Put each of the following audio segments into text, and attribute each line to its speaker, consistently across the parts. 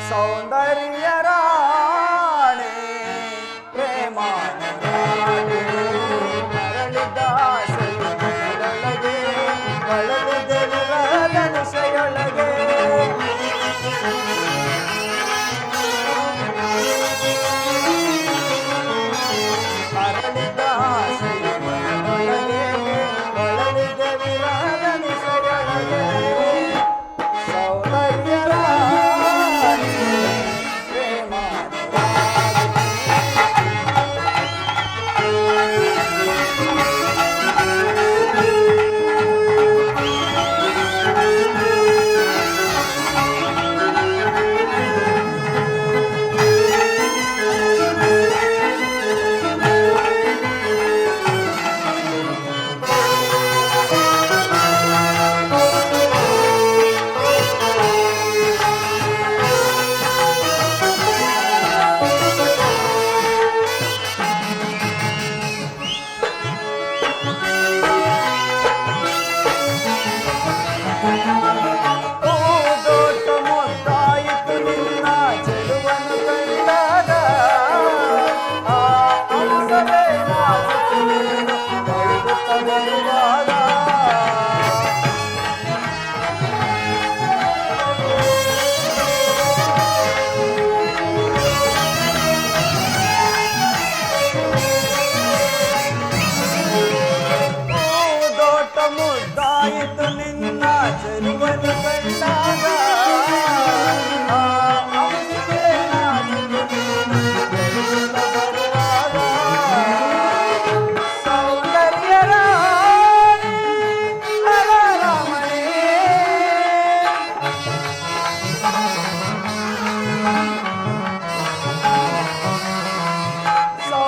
Speaker 1: ಸೌಂದರ್ಯ ರಾಣಿ ಪ್ರೇಮಾನುರಾಗಿ ಮರಳಿದ ಸೆಳೆಯೊಳಗೆ ಬಳಲಿದೆ ವಿರಹಧನುಷೆಯೊಳಗೆ ಮರಳಿದ ಸೆಳೆಯೊಳಗೆ ಬಳಲಿದೆ ವಿರಹಧನುಷೆಯೊಳಗೆ ಸೌಂದರ್ಯ ಮುದ್ದಾಯಿತು ನಿನ್ನ ಚೆಲುವನ್ನು ಕಂಡಾಗ ಸೌಂದರ್ಯ ರಮಣಿ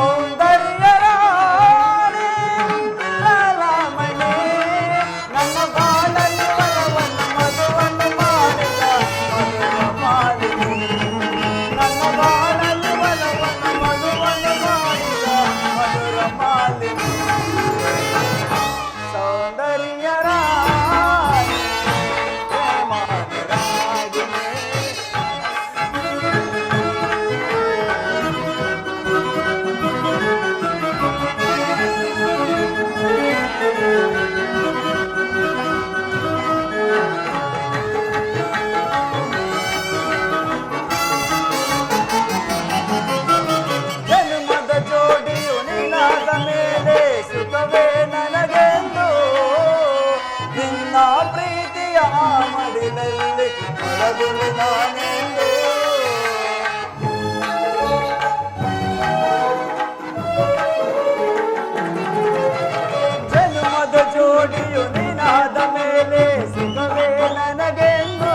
Speaker 1: ಸೌಂದರ್ಯ ಪ್ರೀತಿಯ ಮಡಿಲಲ್ಲಿ ಒಳಗುಳು ನಾನೆಂದು ಜನ್ಮದ ಜೋಡಿಯು ನೀನಾದ ಮೇಲೆ ಸುಖವೇ ನನಗೆಂದು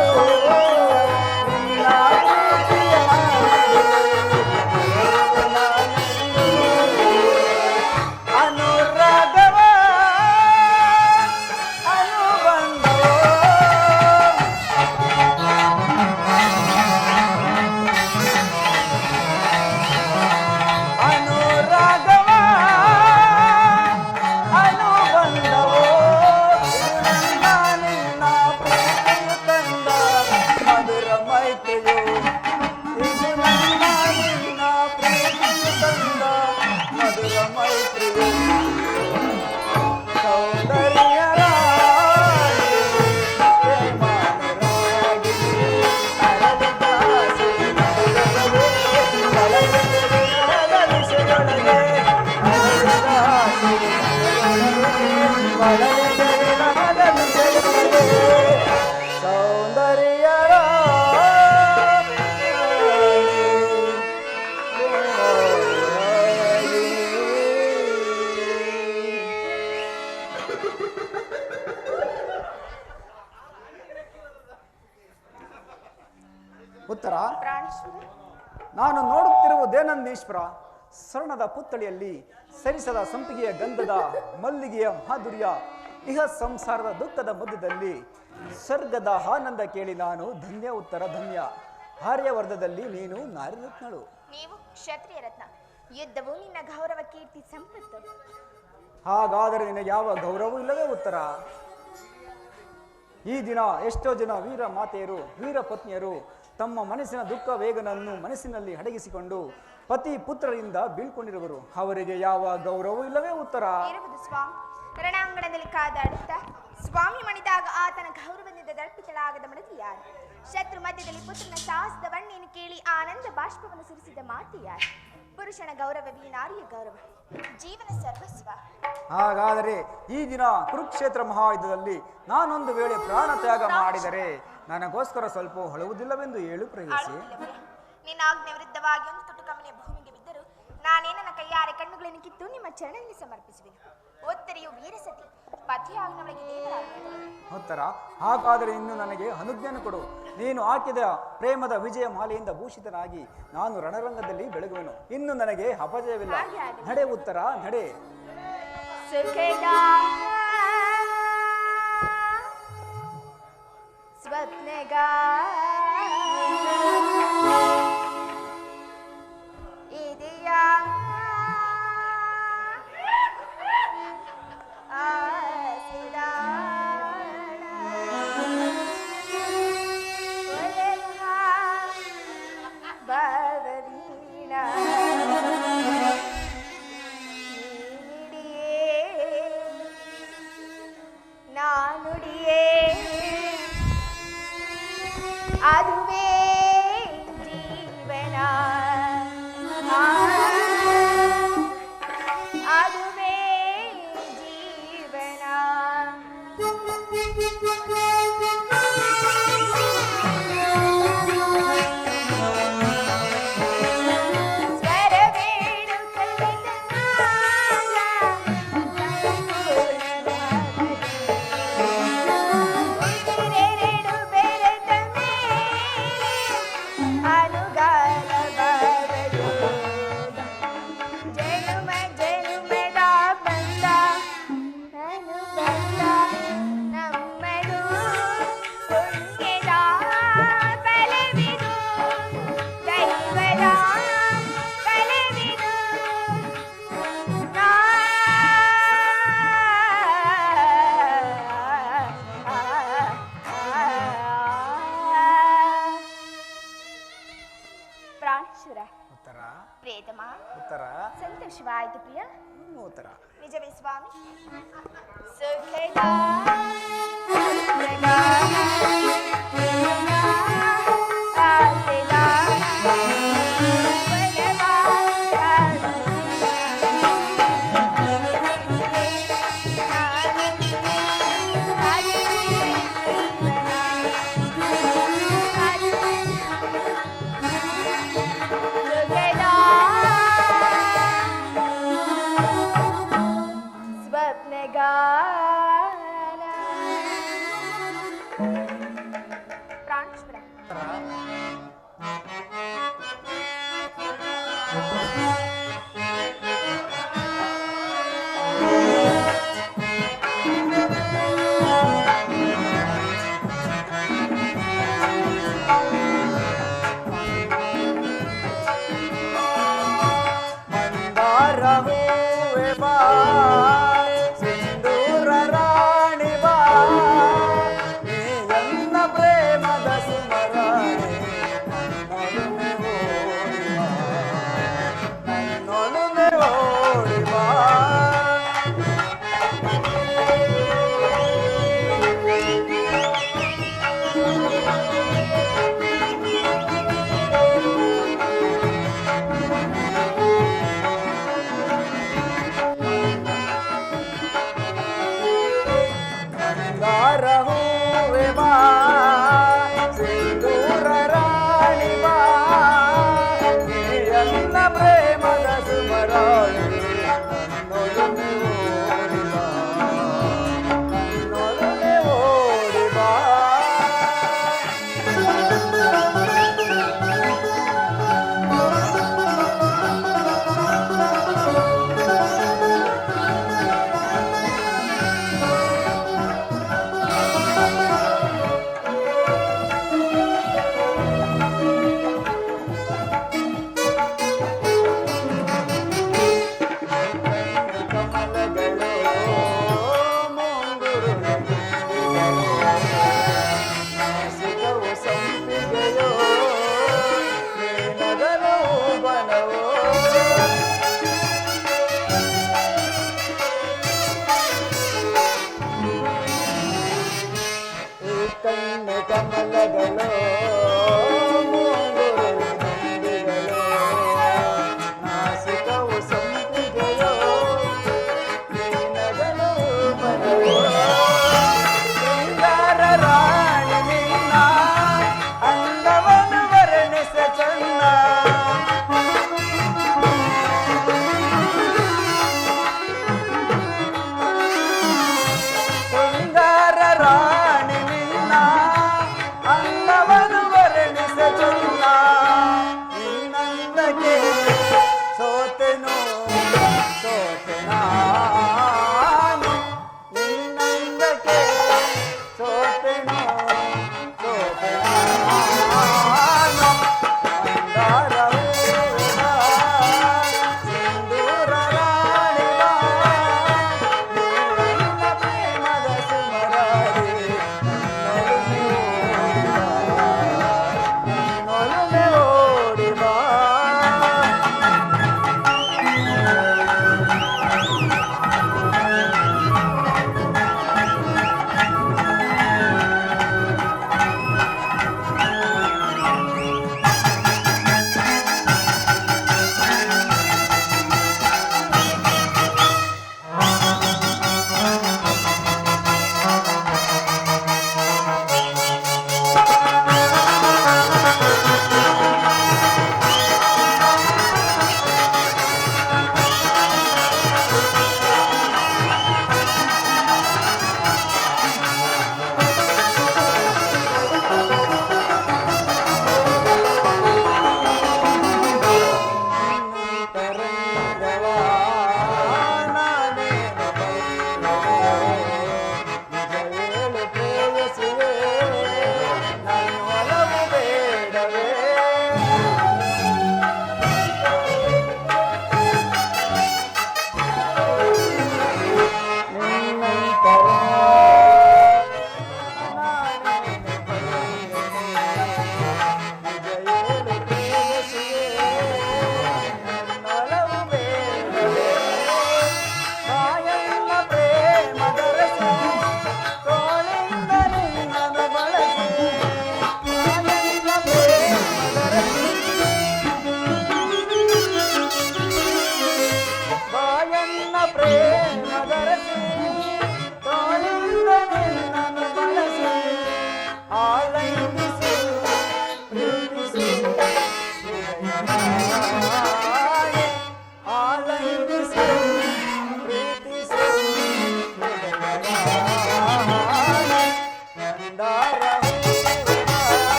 Speaker 1: ಉತ್ತರ ನಾನು ನೋಡುತ್ತಿರುವುದೇನಂದೀಶ್ವರ ಸ್ವರ್ಣದ ಪುತ್ಥಳಿಯಲ್ಲಿ ಸರಿಸದ ಸಂಪಿಗೆಯ ಗಂಧದ ಮಲ್ಲಿಗೆಯ ಮಾಧುರ್ಯ ಇಹ ಸಂಸಾರದ ದುಃಖದ ಮಧ್ಯದಲ್ಲಿ ಸ್ವರ್ಗದ ಆನಂದ ಕೇಳಿ ನಾನು ಧನ್ಯ ಉತ್ತರ ಧನ್ಯ ಆರ್ಯವರ್ಧದಲ್ಲಿ ನೀನು ನಾರಿರತ್ನಳು
Speaker 2: ನೀವು ಕ್ಷತ್ರಿಯ ರತ್ನ ಯುದ್ಧವು ನಿನ್ನ ಗೌರವ ಕೀರ್ತಿ ಸಂಪತ್ತು
Speaker 1: ಹಾಗಾದರೆ ನಿನಗೆ ಯಾವ ಗೌರವವೂ ಇಲ್ಲವೇ ಉತ್ತರ ಈ ದಿನ ಎಷ್ಟೋ ಜನ ವೀರ ಮಾತೆಯರು ವೀರ ಪತ್ನಿಯರು ತಮ್ಮ ಮನಸ್ಸಿನ ದುಃಖ ವೇಗನನ್ನು ಮನಸ್ಸಿನಲ್ಲಿ ಅಡಗಿಸಿಕೊಂಡು ಪತಿ ಪುತ್ರರಿಂದ ಬೀಳ್ಕೊಂಡಿರುವರು. ಅವರಿಗೆ ಯಾವ ಗೌರವವೂ ಇಲ್ಲವೇ ಉತ್ತರ?
Speaker 2: ಇರುವುದು ಸ್ವಾಮಿ. ರಣಾಂಗಣದಲ್ಲಿ ಕಾದಾಡುತ್ತಾ ಸ್ವಾಮಿ ಮಣಿದಾಗ ಆತನ ಗೌರವದಿಂದ ದರ್ಪಿತಳಾಗದ ಮನದಿ ಯಾರು? ಶತ್ರು ಮಧ್ಯದಲ್ಲಿ ಪುತ್ರನ ಸಾಹಸದ ಬಣ್ಣೆಯನ್ನು ಕೇಳಿ ಆನಂದ ಬಾಷ್ಪವನ್ನು ಸುರಿಸಿದ ಮಾತೆ ಯಾರು? ಪುರುಷನ ಗೌರವವೇ ನಾರಿಯ ಗೌರವ, ಜೀವನ ಸರ್ವಸ್ವ.
Speaker 1: ಹಾಗಾದರೆ ಈ ದಿನ ಕುರುಕ್ಷೇತ್ರ ಮಹಾಯುದ್ಧದಲ್ಲಿ ನಾನೊಂದು ವೇಳೆ ಪ್ರಾಣ ತ್ಯಾಗ ಮಾಡಿದರೆ ನನಗೋಸ್ಕರ ಸ್ವಲ್ಪ ಹೊಳುವುದಿಲ್ಲವೆಂದು ಹೇಳು ಪ್ರೇಯಸಿ.
Speaker 2: ನಿನ್ನ ಆಜ್ಞೆ ವಿರುದ್ಧವಾಗಿ ಒಂದು ತುಟು ಕಮನೆಯ ಭೂಮಿಗೆ ಬಿದ್ದರೂ ನಾನೇ ನನ್ನ ಕೈಯಾರೆ ಕಣ್ಣುಗಳನ್ನು ಕಿತ್ತು ನಿಮ್ಮ ಚರಣದಲ್ಲಿ ಸಮರ್ಪಿಸುವೆನು. ಉತ್ತರೆಯು ವೀರಸತಿ, ಪತಿಯಾಗಿನವಳಿಗೆ ದೇವರಾಗುತ್ತದೆ.
Speaker 1: ಉತ್ತರ, ಹಾಗಾದರೆ ಇನ್ನು ನನಗೆ ಅನುಜ್ಞೆಯನ್ನು ಕೊಡು. ನೀನು ಹಾಕಿದ ಪ್ರೇಮದ ವಿಜಯ ಮಾಲೆಯಿಂದ ಭೂಷಿತನಾಗಿ ನಾನು ರಣರಂಗದಲ್ಲಿ ಬೆಳಗುವೆನು. ಇನ್ನು ನನಗೆ ಅಪಜಯವಿಲ್ಲ. ನಡೆ ಉತ್ತರ, ನಡೆ.
Speaker 2: ಸ್ವಪ್ನಗಾ ಇದೆಯಾ ಅದುವೇ ಜೀವನ, ಅದುವೇ ಜೀವನ. ಪ್ರೇತಮ
Speaker 1: ಉತ್ತರ,
Speaker 2: ಸಂತೋಷವಾಯಿತು ಪ್ರಿಯ.
Speaker 1: ಉತ್ತರ
Speaker 2: ನಿಜವೇ ಸ್ವಾಮಿ.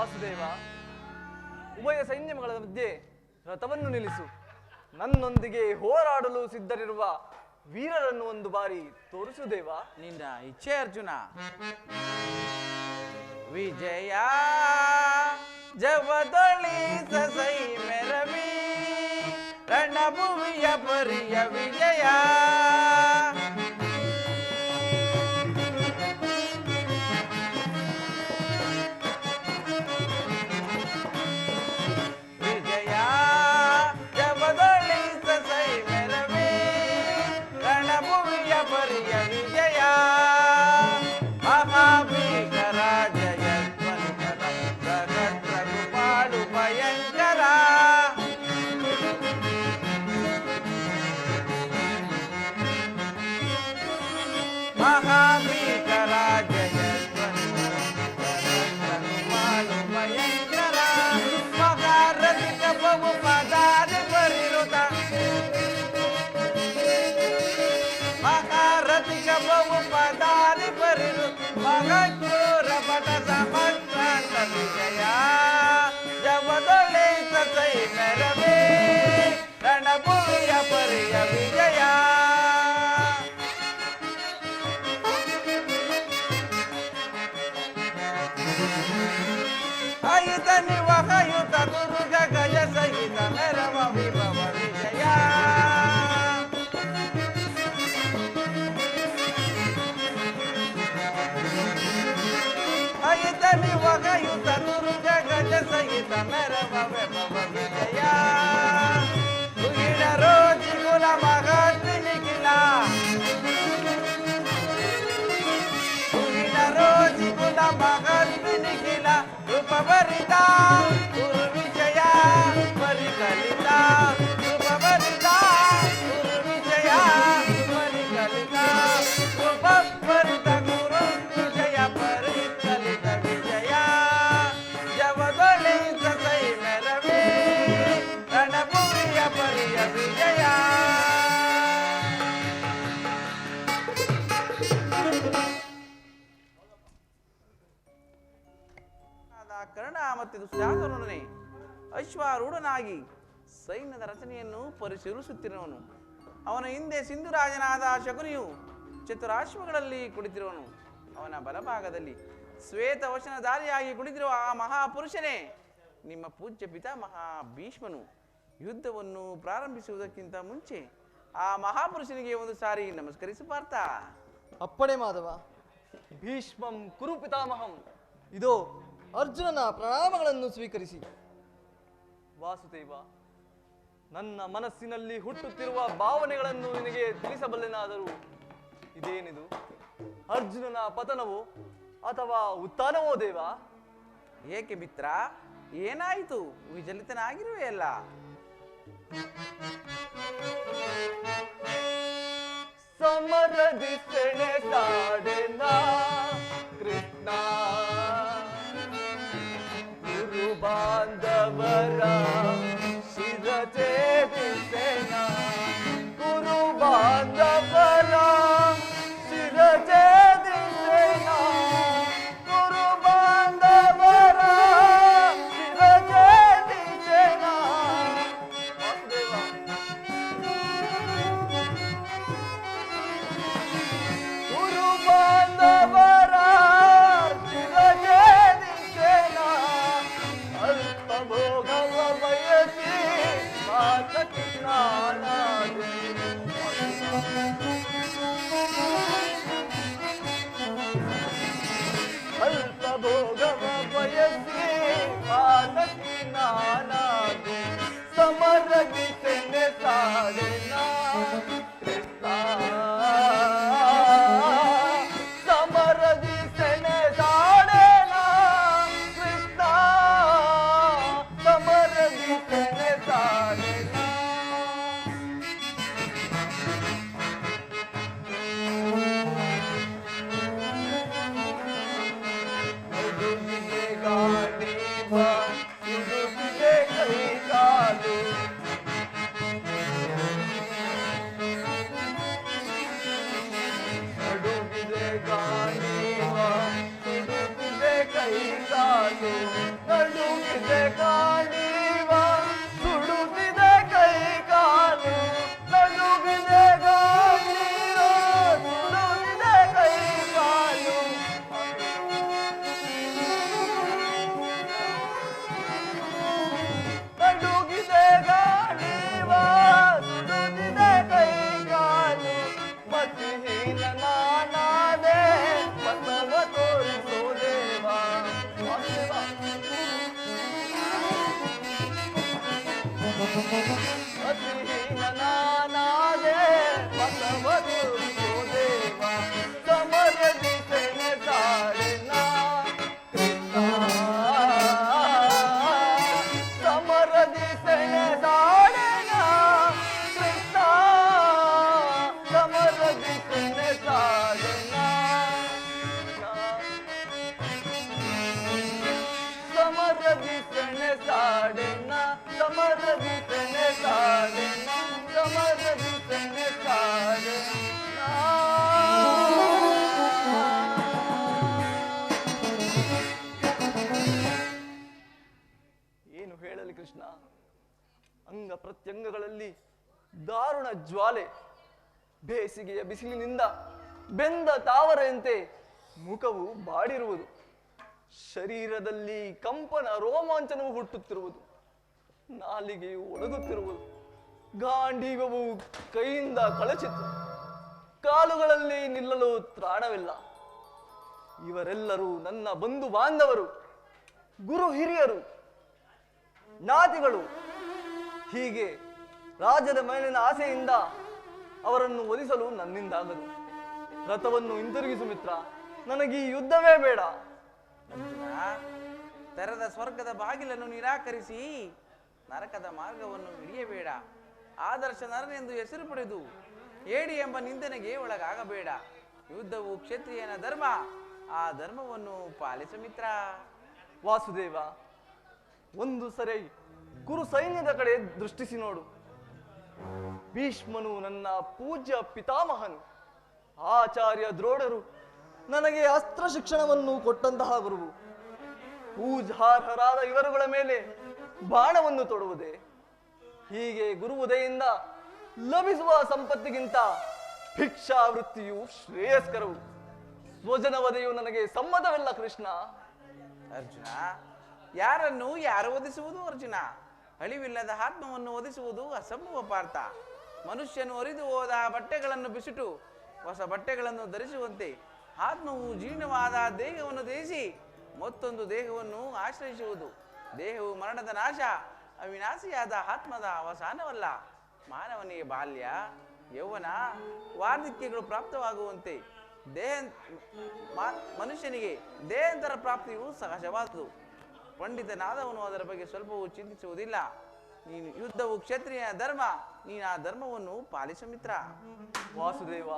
Speaker 3: ವಾಸುದೇವ, ಉಭಯ ಸೈನ್ಯಗಳ ಮಧ್ಯೆ ರಥವನ್ನು ನಿಲ್ಲಿಸು. ನನ್ನೊಂದಿಗೆ ಹೋರಾಡಲು ಸಿದ್ಧರಿರುವ ವೀರರನ್ನು ಒಂದು ಬಾರಿ ತೋರಿಸು ದೇವ.
Speaker 4: ನಿನ್ನ ಇಚ್ಛೆ ಅರ್ಜುನ. ವಿಜಯ ಜವದೊಳಿಸ ಸೈ ಮೆರವಿ ರಣಭೂಮಿಯ ಪರಿಯ ವಿಜಯ. ದುಶ್ಯಾಸನೊಡನೆ ಅಶ್ವಾರೂಢನಾಗಿ ಸೈನ್ಯದ ರಚನೆಯನ್ನು ಪರಿಶೀಲಿಸುತ್ತಿರುವನು. ಅವನ ಹಿಂದೆ ಸಿಂಧುರಾಜನಾದ ಶಕುನಿಯು ಚತುರಾಶ್ವಗಳಲ್ಲಿ ಕುಳಿತಿರುವನು. ಅವನ ಬಲಭಾಗದಲ್ಲಿ ಶ್ವೇತವಚನಧಾರಿಯಾಗಿ ಕುಳಿತಿರುವ ಆ ಮಹಾಪುರುಷನೇ ನಿಮ್ಮ ಪೂಜ್ಯ ಪಿತಾಮಹ ಭೀಷ್ಮನು. ಯುದ್ಧವನ್ನು ಪ್ರಾರಂಭಿಸುವುದಕ್ಕಿಂತ ಮುಂಚೆ ಆ ಮಹಾಪುರುಷನಿಗೆ ಒಂದು ಸಾರಿ ನಮಸ್ಕರಿಸು ಪಾರ್ಥ.
Speaker 3: ಅಪ್ಪಣೆ ಮಾಧವ. ಭೀಷ್ಮಂ ಕುರು ಪಿತಾಮಹಂ. ಇದೋ ಅರ್ಜುನನ ಪ್ರಣಾಮಗಳನ್ನು ಸ್ವೀಕರಿಸಿ. ವಾಸುದೇವ, ನನ್ನ ಮನಸ್ಸಿನಲ್ಲಿ ಹುಟ್ಟುತ್ತಿರುವ ಭಾವನೆಗಳನ್ನು ನಿನಗೆ ತಿಳಿಸಬಲ್ಲೆನಾದರೂ ಇದೇನಿದು? ಅರ್ಜುನನ ಪತನವೋ ಅಥವಾ ಉತ್ಥಾನವೋ ದೇವ?
Speaker 4: ಏಕೆ ಮಿತ್ರ, ಏನಾಯಿತು? ವಿಚಲಿತನಾಗಿರುವೆಯಲ್ಲ.
Speaker 3: ಸಮರದಿ ಸೆಣೆಸಾಡೆನ ಕೃಷ್ಣ, ಗುರು ಬಾಂಧವರ ಶಿರಛೇದಿಸೆನ, ಗುರು ಬಾಂಧವರ ಶಿರಛೇದಿಸೆನ, ಗುರು ಬಾಂಧವರ ಶಿರಛೇದಿಸೆನ. ಗುರು ಬಾಂಧವರ ಶಿರಛೇದಿಸೆನ, ಅಲ್ಪ ಭೋಗವ ಬಯಸಿ ಮಾತಕ್ಕೆ ನಾನಾದೆ. ಅಲ್ಪ ಭೋಗವ ಬಯಸಿ ಮಾತಕ್ಕೆ ನಾನಾದೆ. ಸಮರಗಿ Seneh ಸಾಡೆನ Krishna, ಸಮರಗಿ Seneh ಸಾಡೆನ Krishna, ಸಮರಗಿ Seneh ಸಾಡೆನ. ಕೈ ಕಾಲು ನಡುಗಿದೆ ಗಾಂಡೀವ ಸುಡುತ್ತಿದೆ ಕೈ ಕಾಲು ನಡುಗಿದೆ ಗಾಂಡೀವ ಸುಡುತ್ತಿದೆ ಕೈ ಕಾಲು ನಡುಗಿದೆ ಗಾಂಡೀವ ಸುಡುತ್ತಿದೆ ಕೈ ಕಾಲು ಮತಿಹೀನ ನಾನಾದೆ ಬಸವ ತೋರಿಸೋ ದೇವ ಮತಿಹೀನ ನಾನಾದೆ ಬಸವ ತೋರಿಸೋ ದೇವ ಸಮರದಿ ಸೆಣಸಾಡಿನ ಕೃಷ್ಣ ಸಮರದಿ ಸೆಣಸಾಡಿನ ಕೃಷ್ಣ ಸಮರದಿ ಸೆಣಸಾಡಿನ ಸಮರದಿ ಸೆಣಸಾಡಿನ ಸಮರದಿ ಸೆಣಸಾಡಿನ ಸಮರದಿ ಸೆಣಸಾಡಿನ ಏನು ಹೇಳಲಿ ಕೃಷ್ಣ ಅಂಗ ಪ್ರತ್ಯಂಗಗಳಲ್ಲಿ ದಾರುಣ ಜ್ವಾಲೆ ಬೇಸಿಗೆಯ ಬಿಸಿಲಿನಿಂದ ಬೆಂದ ತಾವರೆಯಂತೆ ಮುಖವು ಬಾಡಿರುವುದು ಶರೀರದಲ್ಲಿ ಕಂಪನ ರೋಮಾಂಚನವು ಹುಟ್ಟುತ್ತಿರುವುದು ನಾಲಿಗೆಯು ಒಣಗುತ್ತಿರುವುದು ಗಾಂಡೀವವು ಕೈಯಿಂದ ಕಳಚಿತು ಕಾಲುಗಳಲ್ಲಿ ನಿಲ್ಲಲು ತ್ರಾಣವಿಲ್ಲ ಇವರೆಲ್ಲರೂ ನನ್ನ ಬಂಧು ಬಾಂಧವರು ಗುರು ಹಿರಿಯರು ಜ್ಞಾತಿಗಳು ಹೀಗೆ ರಾಜನ ಮೇಲಿನ ಆಸೆಯಿಂದ ಅವರನ್ನು ಒಲಿಸಲು ನನ್ನಿಂದಾಗದು ರಥವನ್ನು ಹಿಂತಿರುಗಿಸು ಮಿತ್ರ ನನಗೆ ಈ ಯುದ್ಧವೇ ಬೇಡ
Speaker 4: ಅರ್ಜುನ, ತೆರೆದ ಸ್ವರ್ಗದ ಬಾಗಿಲನ್ನು ನಿರಾಕರಿಸಿ ನರಕದ ಮಾರ್ಗವನ್ನು ಹಿಡಿಯಬೇಡ. ಆದರ್ಶ ನರನೆಂದು ಹೆಸರು ಪಡೆದು ಏಡಿ ಎಂಬ ನಿಂದನೆಗೆ ಒಳಗಾಗಬೇಡ. ಯುದ್ಧವು ಕ್ಷತ್ರಿಯನ ಧರ್ಮ, ಆ ಧರ್ಮವನ್ನು ಪಾಲಿಸು ಮಿತ್ರ.
Speaker 3: ವಾಸುದೇವ, ಒಂದು ಸರಿ ಕುರು ಸೈನ್ಯದ ಕಡೆ ದೃಷ್ಟಿಸಿ ನೋಡು. ಭೀಷ್ಮನು ನನ್ನ ಪೂಜ್ಯ ಪಿತಾಮಹನು, ಆಚಾರ್ಯ ದ್ರೋಣರು ನನಗೆ ಅಸ್ತ್ರ ಶಿಕ್ಷಣವನ್ನು ಕೊಟ್ಟಂತಹ ಗುರುವು. ಪೂಜಾರ್ಹರಾದ ಇವರುಗಳ ಮೇಲೆ ಬಾಣವನ್ನು ತೊಡುವುದೇ? ಹೀಗೆ ಗುರುವುದೆಯಿಂದ ಲಭಿಸುವ ಸಂಪತ್ತಿಗಿಂತ ಭಿಕ್ಷಾವೃತ್ತಿಯು ಶ್ರೇಯಸ್ಕರವು. ಸ್ವಜನವಧೆಯು ನನಗೆ ಸಮ್ಮತವಿಲ್ಲ ಕೃಷ್ಣ.
Speaker 4: ಅರ್ಜುನ, ಯಾರನ್ನು ಯಾರು ಒದಿಸುವುದು ಅರ್ಜುನ? ಅಳಿವಿಲ್ಲದ ಆತ್ಮವನ್ನು ಒದಿಸುವುದು ಅಸಂಭವ ಪಾರ್ಥ. ಮನುಷ್ಯನು ಹರಿದು ಹೋದ ಬಟ್ಟೆಗಳನ್ನು ಬಿಸಿಟು ಹೊಸ ಬಟ್ಟೆಗಳನ್ನು ಧರಿಸುವಂತೆ ಆತ್ಮವು ಜೀರ್ಣವಾದ ದೇಹವನ್ನು ಧರಿಸಿ ಮತ್ತೊಂದು ದೇಹವನ್ನು ಆಶ್ರಯಿಸುವುದು. ದೇಹವು ಮರಣದ ನಾಶ, ಅವಿನಾಶಿಯಾದ ಆತ್ಮದ ಅವಸಾನವಲ್ಲ. ಮಾನವನಿಗೆ ಬಾಲ್ಯ, ಯೌವನ, ವಾರ್ಧಕ್ಯಗಳು ಪ್ರಾಪ್ತವಾಗುವಂತೆ ಮನುಷ್ಯನಿಗೆ ದೇಹಾಂತರ ಪ್ರಾಪ್ತಿಯು ಸಹಜವಾದುದು. ಪಂಡಿತನಾದವನು ಅದರ ಬಗ್ಗೆ ಸ್ವಲ್ಪವೂ ಚಿಂತಿಸುವುದಿಲ್ಲ. ನೀನು ಯುದ್ಧವು ಕ್ಷತ್ರಿಯ ಧರ್ಮ, ನೀನು ಆ ಧರ್ಮವನ್ನು ಪಾಲಿಸು ಮಿತ್ರ.
Speaker 3: ವಾಸುದೇವ,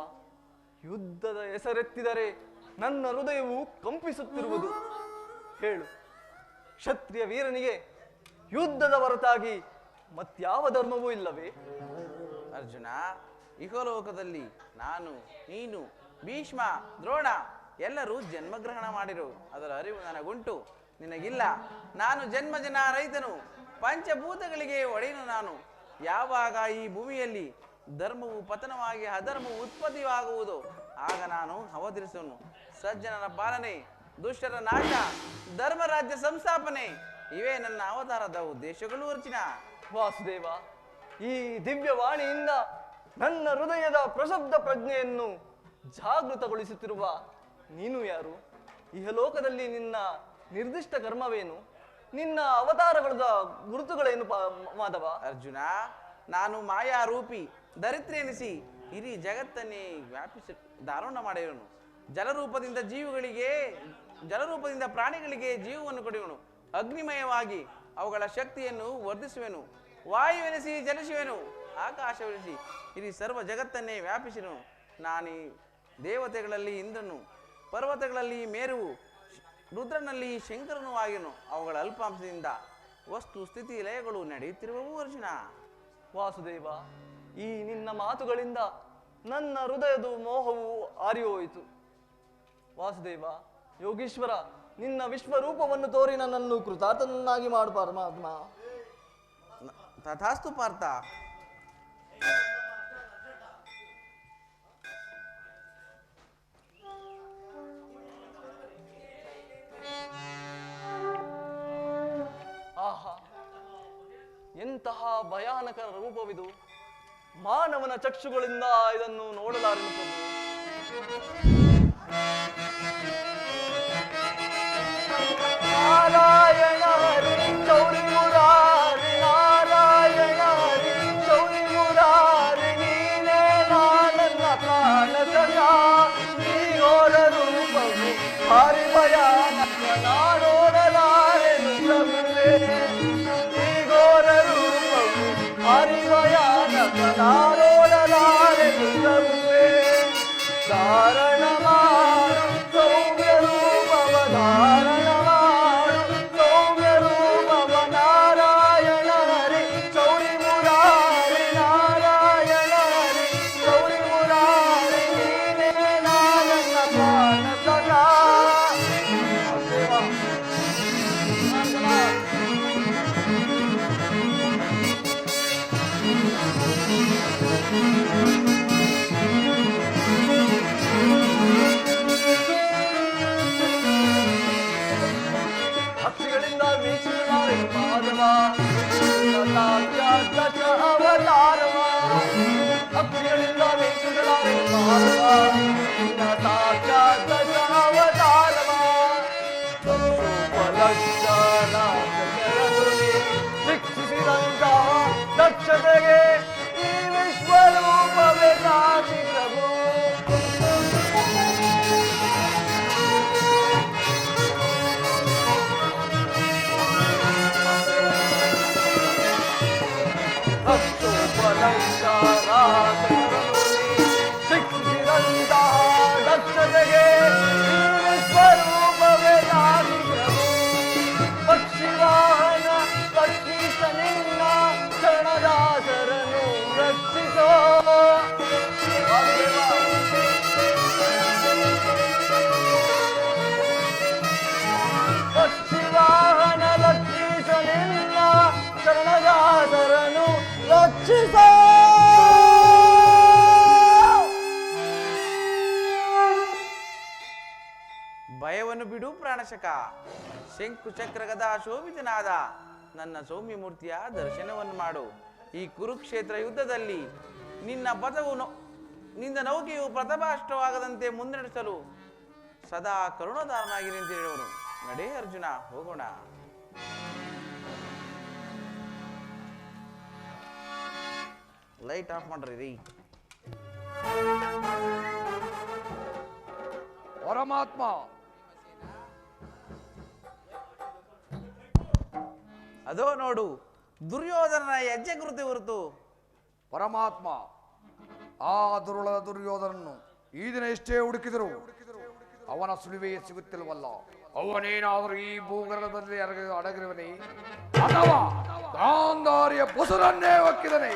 Speaker 3: ಯುದ್ಧದ ಹೆಸರೆತ್ತಿದರೆ ನನ್ನ ಹೃದಯವು ಕಂಪಿಸುತ್ತಿರುವುದು. ಹೇಳು, ಕ್ಷತ್ರಿಯ ವೀರನಿಗೆ ಯುದ್ಧದ ಹೊರತಾಗಿ ಮತ್ಯಾವ ಧರ್ಮವೂ ಇಲ್ಲವೇ?
Speaker 4: ಅರ್ಜುನ, ಇಹಲೋಕದಲ್ಲಿ ನಾನು, ನೀನು, ಭೀಷ್ಮ, ದ್ರೋಣ ಎಲ್ಲರೂ ಜನ್ಮಗ್ರಹಣ ಮಾಡಿರು. ಅದರ ಅರಿವು ನನಗುಂಟು, ನಿನಗಿಲ್ಲ. ನಾನು ಜನ್ಮಜನ ರೈತನು, ಪಂಚಭೂತಗಳಿಗೆ ಒಡೆಯನು ನಾನು. ಯಾವಾಗ ಈ ಭೂಮಿಯಲ್ಲಿ ಧರ್ಮವು ಪತನವಾಗಿ ಅಧರ್ಮವು ಉತ್ಪತ್ತಿಯಾಗುವುದು, ಆಗ ನಾನು ಅವತರಿಸುವನು. ಸಜ್ಜನರ ಪಾಲನೆ, ದುಷ್ಟರ ನಾಶ, ಧರ್ಮರಾಜ್ಯ ಸಂಸ್ಥಾಪನೆ ಇವೇ ನನ್ನ ಅವತಾರದ ಉದ್ದೇಶಗಳು ಅರ್ಜುನ.
Speaker 3: ವಾಸುದೇವ, ಈ ದಿವ್ಯವಾಣಿಯಿಂದ ನನ್ನ ಹೃದಯದ ಪ್ರಶಬ್ದ ಪ್ರಜ್ಞೆಯನ್ನು ಜಾಗೃತಗೊಳಿಸುತ್ತಿರುವ ನೀನು ಯಾರು? ಇಹಲೋಕದಲ್ಲಿ ನಿನ್ನ ನಿರ್ದಿಷ್ಟ ಕರ್ಮವೇನು? ನಿನ್ನ ಅವತಾರಗಳ ಗುರುತುಗಳೇನು ಮಾಧವ?
Speaker 4: ಅರ್ಜುನ, ನಾನು ಮಾಯಾರೂಪಿ ದರಿದ್ರ ಎನಿಸಿ ಇಡೀ ಜಗತ್ತನ್ನೇ ವ್ಯಾಪಿಸಿ ಧಾರಣ ಮಾಡಿರುವನು. ಜಲರೂಪದಿಂದ ಪ್ರಾಣಿಗಳಿಗೆ ಜೀವವನ್ನು ಕೊಡುವನು. ಅಗ್ನಿಮಯವಾಗಿ ಅವುಗಳ ಶಕ್ತಿಯನ್ನು ವರ್ಧಿಸುವೆನು. ವಾಯುವೆನಿಸಿ ಜಲಿಸುವೆನು. ಆಕಾಶವೆನಿಸಿ ಇಡೀ ಸರ್ವ ಜಗತ್ತನ್ನೇ ವ್ಯಾಪಿಸಿರುವನು. ನಾನೀ ದೇವತೆಗಳಲ್ಲಿ ಇಂದ್ರನು, ಪರ್ವತಗಳಲ್ಲಿ ಮೇರುವು, ರುದ್ರನಲ್ಲಿ ಶಂಕರನೂ ಆಗಿನು. ಅವುಗಳ ಅಲ್ಪಾಂಶದಿಂದ ವಸ್ತು ಸ್ಥಿತಿ ಲಯಗಳು ನಡೆಯುತ್ತಿರುವವು ಅರ್ಜುನ.
Speaker 3: ವಾಸುದೇವ, ಈ ನಿನ್ನ ಮಾತುಗಳಿಂದ ನನ್ನ ಹೃದಯದ ಮೋಹವು ಆರಿಹೋಯಿತು. ವಾಸುದೇವ, ಯೋಗೀಶ್ವರ, ನಿನ್ನ ವಿಶ್ವರೂಪವನ್ನು ತೋರಿ ನನ್ನನ್ನು ಕೃತಾರ್ಥನನ್ನಾಗಿ ಮಾಡು ಪರಮಾತ್ಮ.
Speaker 4: ತಥಾಸ್ತು ಪಾರ್ಥ.
Speaker 3: ಆಹಾ, ಎಂತಹ ಭಯಾನಕ ರೂಪವಿದು. ಮಾನವನ ಚಕ್ಷುಗಳಿಂದ ಇದನ್ನು ನೋಡಲಾರೆನು ಪ್ರಭು. ನಾರಾಯಣ ಹರಿ ಚೌರಿ ಮುರಾರಿ, ನಾರಾಯಣ ಹರಿ ಚೌರಿ ಮುರಾರಿ, ನೀನೇ ನಾನನ್ನ ಪ್ರಾಣ ಸದಾ. ನೀಗೋರ ರೂಪವು ಭಾರಿ ಭಯಾನಕ, ನಾನೋಡಲಾರೆನು ಪ್ರಭುವೇ. ನೀಗೋರ ರೂಪವು ಭಾರಿ ಭಯಾನಕ, ನಾನೋಡಲಾರೆನು ಪ್ರಭುವೇ. ಧಾರಣ ಮಾಡು ಸೌಮ್ಯ ರೂಪವ, ಧಾರಣ ಮಾಡು ಸೌಮ್ಯ ರೂಪವ, ನಾರಾಯಣ ಹರಿ ಚೌರಿ ಮುರಾರಿ, ನಾರಾಯಣ ಹರಿ ಚೌರಿ ಮುರಾರಿ, ನೀನೇ ನಾನನ್ನ ಪ್ರಾಣ ಸದಾ. ಅಕ್ಷಿಗಳಿಂದ ವೀಕ್ಷಿಸಲಾರೆ ಮಾಧವ, ದಶ ಅವತಾರವ. ಅಕ್ಷಿಗಳಿಂದ ವೀಕ್ಷಿಸಲಾರೆ ಮಾಧವ, ದಶ ಅವತಾರವ. ಶಿಕ್ಷಿಸಿದಂತಹ ದಕ್ಷತೆಗೆ ಈ ವಿಶ್ವರೂಪವೇ ಸಾಕ್ಷಿ ಪ್ರಭು. ಶಿಕ್ಷಿಸಿದಂತಹ ದಕ್ಷತೆಗೆ ಈ ವಿಶ್ವರೂಪವೇ ಸಾಕ್ಷಿ ಪ್ರಭು. ಪಕ್ಷಿವಾಹನ ಲಕ್ಷ್ಮೀಶ ನಿನ್ನ ಚರಣದಾಸರನ್ನು ರಕ್ಷಿಸೋ. ಪಕ್ಷಿವಾಹನ ಲಕ್ಷ್ಮೀಶ ನಿನ್ನ ಚರಣದಾಸರನ್ನು ರಕ್ಷಿಸೋ.
Speaker 4: ಭಯವನ್ನು ಬಿಡು ಪ್ರಾಣಶಕ. ಶಂಕು ಚಕ್ರ ಗದಾ ಶೋಭಿತನಾದ ನನ್ನ ಸೌಮ್ಯ ಮೂರ್ತಿಯ ದರ್ಶನವನ್ನು ಮಾಡು. ಈ ಕುರುಕ್ಷೇತ್ರ ಯುದ್ಧದಲ್ಲಿ ನಿನ್ನ ಪಥವು ನಿನ್ನ ನೌಕೆಯು ಪ್ರಥಮಾಷ್ಟವಾಗದಂತೆ ಮುನ್ನಡೆಸಲು ಸದಾ ಕರುಣಾಧಾರನಾಗಿ ನಿಂತಿರುವನು. ನಡೇ ಅರ್ಜುನ, ಹೋಗೋಣ. ಲೈಟ್ ಆಫ್ ಮಾಡ್ರಿ ರೀ.
Speaker 5: ಪರಮಾತ್ಮ,
Speaker 4: ಅದೋ ನೋಡು, ದುರ್ಯೋಧನನ ಹೆಜ್ಜೆ ಗುರುತು ಹೊರತು.
Speaker 5: ಪರಮಾತ್ಮ, ಆ ದುರುಳದ ದುರ್ಯೋಧನನ್ನು ಈ ದಿನ ಎಷ್ಟೇ ಹುಡುಕಿದರು ಅವನ ಸುಳಿವೆಯೇ ಸಿಗುತ್ತಿಲ್ವಲ್ಲ. ಅವನೇನಾದರೂ ಈ ಭೂಗರ್ಭದಲ್ಲಿ ಅಡಗಿರುವನೇ ಅಥವಾ ಗಾಂಧಾರಿಯ ಬಸುರನ್ನೇ ಒಕ್ಕಿದನೇ?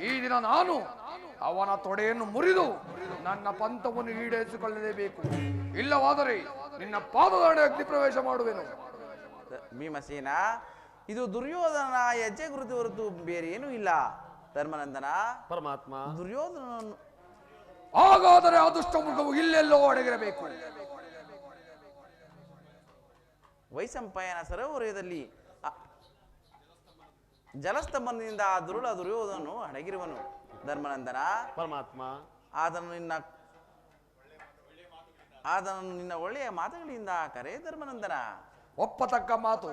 Speaker 5: ಈ ದಿನ ನಾನು ಅವನ ತೊಡೆಯನ್ನು ಮುರಿದು ನನ್ನ ಪಂಥವನ್ನು ಈಡೇರಿಸಿಕೊಳ್ಳಲೇಬೇಕು. ಇಲ್ಲವಾದರೆ ನಿನ್ನ ಪಾದದಡೆ ಅಗ್ನಿ ಪ್ರವೇಶ ಮಾಡುವೆನು.
Speaker 4: ಭೀಮಸೇನ, ಇದು ದುರ್ಯೋಧನನ ಹೆಜ್ಜೆ ಗುರುತು ಹೊರತು ಬೇರೆ ಏನೂ ಇಲ್ಲ. ಧರ್ಮನಂದನ,
Speaker 6: ಪರಮಾತ್ಮ,
Speaker 4: ದುರ್ಯೋಧನನು
Speaker 5: ಹಾಗಾದರೆ ಆ ದುಷ್ಟ ಮೃಗವು ಇಲ್ಲೆಲ್ಲೋ ಅಡಗಿರಬೇಕು.
Speaker 4: ವೈಸಂಪಾಯನ ಸರೋವರದಲ್ಲಿ ಜಲಸ್ತಂಭದಿಂದ ಆ ದುರುಳ ದುರ್ಯೋಧನನು ಅಡಗಿರುವನು. ಧರ್ಮನಂದನ,
Speaker 6: ಪರಮಾತ್ಮ,
Speaker 4: ಆತನು ನಿನ್ನ ಒಳ್ಳೆಯ ಮಾತುಗಳಿಂದ ಕರೆ. ಧರ್ಮನಂದನ,
Speaker 5: ಒಪ್ಪತಕ್ಕ ಮಾತು.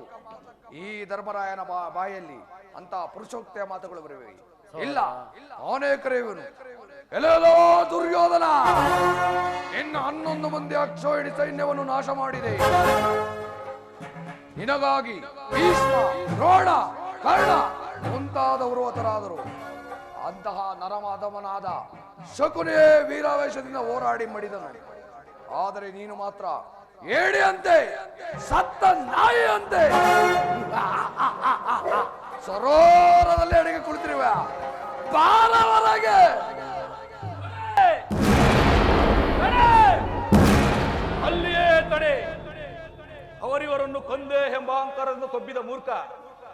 Speaker 5: ಈ ಧರ್ಮರಾಯನ ಬಾಯಲ್ಲಿ ಅಂತ ಪುರುಷೋಕ್ತಿಯ ಮಾತುಗಳು ಬರುವೆ. ಇಲ್ಲ, ಅವನೇ ಕರೆಯುವನು. ಎಲ್ಲೋ ದುರ್ಯೋಧನ, ನಿನ್ನ 11 ಮಂದಿ ಅಕ್ಷೋಹಿಣಿ ಸೈನ್ಯವನ್ನು ನಾಶ ಮಾಡಿದೆ. ನಿನಗಾಗಿ ಭೀಷ್ಮ, ದ್ರೋಣ, ಕರ್ಣ ಮುಂತಾದವರು ಹತರಾದರು. ಅಂತಹ ನರಮಾಧವನಾದ ಶಕುನಿಯೇ ವೀರಾವೇಶದಿಂದ ಹೋರಾಡಿ ಮಡಿದನು. ಆದರೆ ನೀನು ಮಾತ್ರ ಏಡಿಯಂತೆ, ಸತ್ತ ನಾಯಿಯಂತೆ ಸರೋವರದಲ್ಲಿ ಅಡಿಗೆ ಕುಳಿತಿರುವ ಬಾಲವರೆಗೆ.
Speaker 7: ಅಲ್ಲಿಯೇ ತಡೆ.
Speaker 6: ಅವರಿವರನ್ನು ಕೊಂದೆ ಎಂಬ ಅಹಂಕಾರದಿಂದ ಕೊಬ್ಬಿದ ಮೂರ್ಖ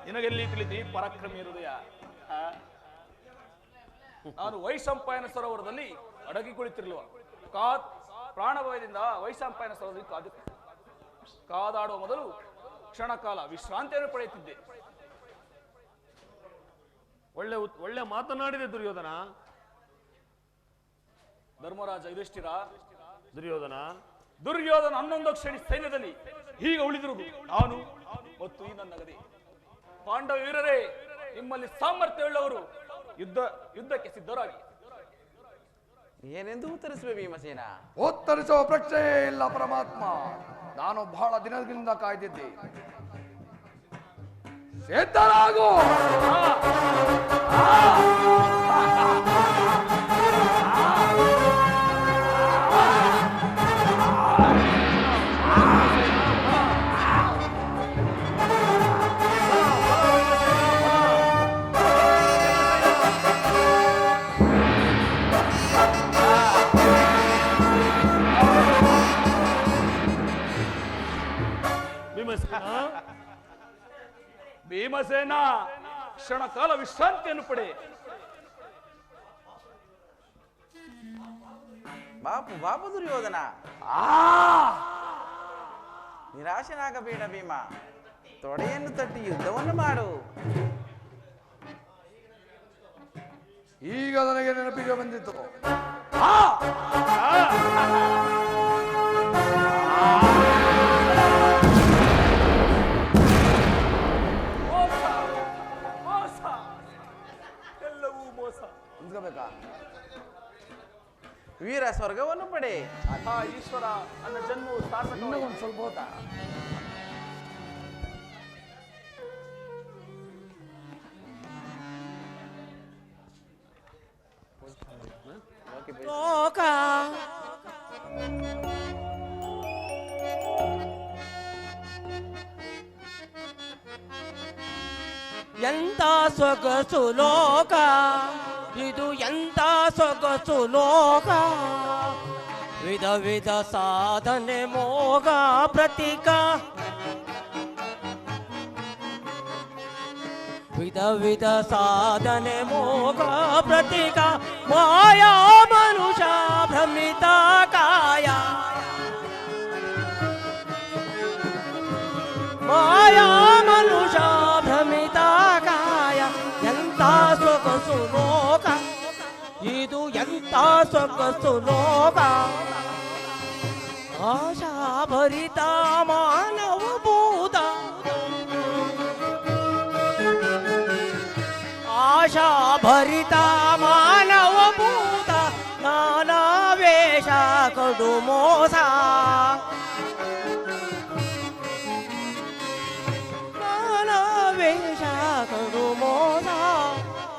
Speaker 6: ನಿನಗೆಲ್ಲಿ ತಿಳಿದಿ ಪರಾಕ್ರಮಿ ಹೃದಯ. ನಾನು ವೈಶಂಪಾಯನ ಸರೋವರದಲ್ಲಿ ಅಡಗಿ ಕುಳಿತಿರ್ಲಿವ ಪ್ರಾಣಭಯದಿಂದ ವೈಶಂಪಾಯನ ಸರೋವರದಲ್ಲಿ ಕಾದಾಡುವ ಮೊದಲು ಕ್ಷಣಕಾಲ ವಿಶ್ರಾಂತಿಯನ್ನು ಪಡೆಯುತ್ತಿದ್ದೆ.
Speaker 7: ಒಳ್ಳೆ ಮಾತನಾಡಿದೆ ದುರ್ಯೋಧನ.
Speaker 6: ಧರ್ಮರಾಜ ಯುಧಿಷ್ಠಿರ,
Speaker 7: ದುರ್ಯೋಧನ
Speaker 6: 11 ಕ್ಷಣಿ ಸೈನ್ಯದಲ್ಲಿ ಹೀಗೆ ಉಳಿದಿರುವುದು ನಾನು ಮತ್ತು ಈ ನನ್ನ ಗದೆ. ಪಾಂಡವ ವೀರರೇ, ನಿಮ್ಮಲ್ಲಿ ಸಾಮರ್ಥ್ಯವುಳ್ಳವರು ಯುದ್ಧಕ್ಕೆ ಸಿದ್ಧರಾಗಿ.
Speaker 4: ಏನೆಂದು ಉತ್ತರಿಸುವೆ ಭೀಮಸೇನ?
Speaker 5: ಉತ್ತರಿಸುವ ಪ್ರಶ್ನೆಯೇ ಇಲ್ಲ ಪರಮಾತ್ಮ. ನಾನು ಬಹಳ ದಿನಗಳಿಂದ ಕಾಯ್ದಿದ್ದೆ. ಸಿದ್ಧರಾಗು.
Speaker 6: ಭೀಮಸೇನ, ಕ್ಷಣಕಾಲ ವಿಶ್ರಾಂತಿಯನ್ನು ಪಡೆ.
Speaker 4: ಬಾಪು ದುರ್ಯೋಧನ, ನಿರಾಶನಾಗಬೇಡ ಭೀಮ. ತೊಡೆಯನ್ನು ತಟ್ಟಿ ಯುದ್ಧವನ್ನು ಮಾಡು.
Speaker 5: ಈಗ ನನಗೆ ನೆನಪಿಗೆ ಬಂದಿತ್ತು.
Speaker 4: ವೀರ ಸ್ವರ್ಗವನ್ನು ಪಡೆ.
Speaker 6: ಈಶ್ವರ, ನನ್ನ ಜನ್ಮವು ಸಾರ್ಥಕ.
Speaker 5: ಒಂದು ಸ್ವಲ್ಪ ಹೋತಾ
Speaker 8: ಲೋಕ ಎಂತ ಸೊಗಸು ಲೋಕ ಇದು, ಎಂತ ಸೊಗಸು ಲೋಕ. ವಿಧ ವಿಧ ಸಾಧನೆ ಮೋಗ ಪ್ರತೀಕ, ವಿಧ ವಿಧ ಸಾಧನೆ ಮೋಗ ಪ್ರತೀಕ. ಮಾಯಾ ಮನುಷ್ಯ ಭ್ರಮಿತ ಕಾಯ, ಮಾಯಾ ಮನುಷ್ಯ ಭ್ರಮಿತ ಕಾಯ. ಎಂತ ಸೊಗಸು ಲೋಕ ಇದು, ಎಂತ ಸೊಗಸು ಲೋಕ. ಆಶಾ ಭರಿತ ಮಾನವ ಭೂತ, ಆಶಾ ಭರಿತ ಮಾನವ ಭೂತ. ನಾನಾ ವೇಷ ಕಡು ಮೋಸ, ನಾನಾ ವೇಷ ಕಡು ಮೋಸ.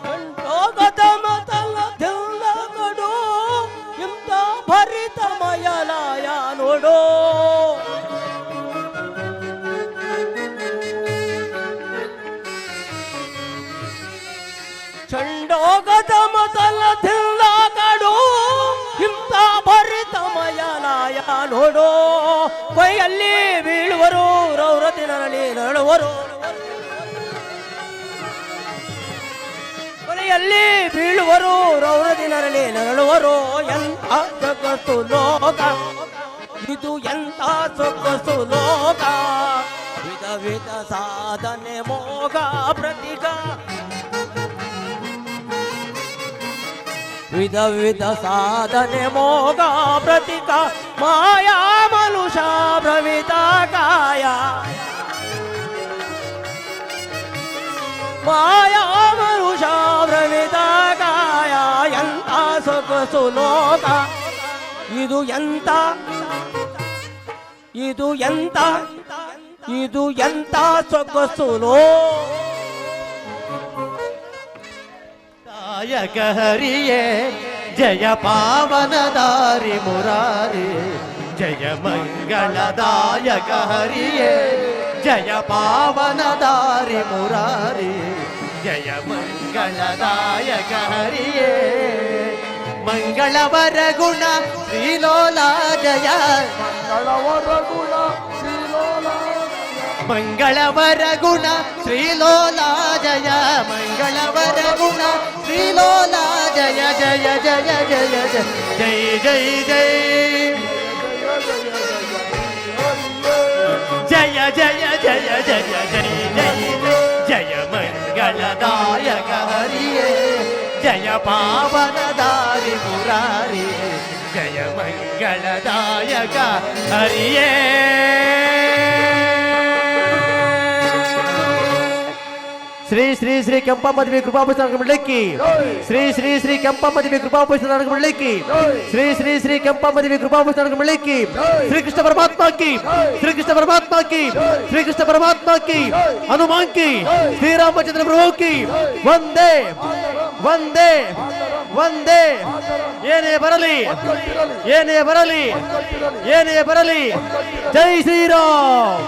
Speaker 8: ಕಂಠೋಗದ ಮತಲ ಧಿಲ್ಲ ಕಡು, ಇಂಥ ಭರಿತ ಮಯಲಾಯ ನೋಡೋ. ಚಂಡೋಗದ ಮತಲ ಧಿಲ್ಲ ಕಡು, ಇಂಥ ಭರಿತ ಮಯಲಾಯ ನೋಡೋ. ಕೊಯ್ಯಲ್ಲಿ ಬೀಳುವರು ರೌರತಿನಲ್ಲಿ ನರಳುವರು, ಕೊನೆಯಲ್ಲಿ ಬೀಳುವರು ರೌರತಿನಲ್ಲಿ ನರಳುವರು. ಎಂಥ ಸೊಗಸು ಲೋಕ ಇದು, ಎಂಥ ಸೊಗಸು ಲೋಕ. ವಿಧ ವಿಧ ಸಾಧನೆ ಮೋಗ ಪ್ರತೀಕ, ವಿಧ ವಿಧ ಸಾಧನೆ ಮೋಗ ಪ್ರತೀಕ. ಮಾಯಾ ಮನುಷ್ಯ ಭ್ರಮಿತ ಕಾಯ, ಮಾಯಾ ಮನುಷ್ಯ ಭ್ರಮಿತ ಕಾಯ. ಎಂತ ಸೊಗಸು ಲೋಕ ಇದು, ಎಂತ ಇದು, ಎಂತ ಇದು, ಎಂತ ಸೊಗಸು ಲೋಕ.
Speaker 9: ದಾಯಕ ಹರಿಯೇ ಜಯ ಪಾವನದಾರಿ ಮುರಾರಿ, ಜಯ ಮಂಗಳದಾಯಕ ಹರಿಯೇ ಜಯ ಪಾವನದಾರಿ ಮುರಾರಿ, ಜಯ ಮಂಗಳದಾಯಕ ಹರಿಯೇ. ಮಂಗಳವರ ಗುಣ ಶ್ರೀಲೋಲ ಜಯ,
Speaker 5: ಮಂಗಳವರ ಗುಣ ಶ್ರೀಲೋಲ
Speaker 9: ಮಂಗಳವರ ಗುಣ ಶ್ರೀಲೋಲ ಜಯ ಮಂಗಳವರ ಗುಣ ಶ್ರೀಲೋಲ ಜಯ ಜಯ ಜಯ ಜಯ ಜಯ ಜಯ ಜಯ ಜಯ ಜಯ ಜಯ ಜಯ ಜಯ ಜಯ ಜಯ ಮಂಗಳದಾಯಕ ಹರಿಯೇ ಜಯ ಪಾವನದಾರಿ ಮುರಾರಿ ಜಯ ಮಂಗಳದಾಯಕ ಹರಿಯೇ ಶ್ರೀ ಶ್ರೀ ಶ್ರೀ ಕೆಂಪಮ್ಮ ದೇವಿ ಕೃಪಾಪುಸ್ತಕ ಮಂಡಳಿಕ್ಕಿ ಶ್ರೀ ಶ್ರೀ ಶ್ರೀ ಕೆಂಪಮ್ಮ ದೇವಿ ಕೃಪಾಪುಸ್ತಕ ಮಂಡಳಿಕ್ಕಿ ಶ್ರೀ ಶ್ರೀ ಶ್ರೀ ಕೆಂಪಮ್ಮ ದೇವಿ ಕೃಪಾಪುಸ್ತಕ ಮಂಡಳಿಕ್ಕಿ ಶ್ರೀ ಕೃಷ್ಣ ಪರಮಾತ್ಮ की श्री कृष्ण परमात्मा की श्री कृष्ण परमात्मा की हनुमान की श्री रामचंद्र प्रभु की वंदे वंदे वंदे ಏನೇ ಬರಲಿ ಏನೇ ಬರಲಿ ಏನೇ ಬರಲಿ ಜೈ ಶ್ರೀರಾಮ್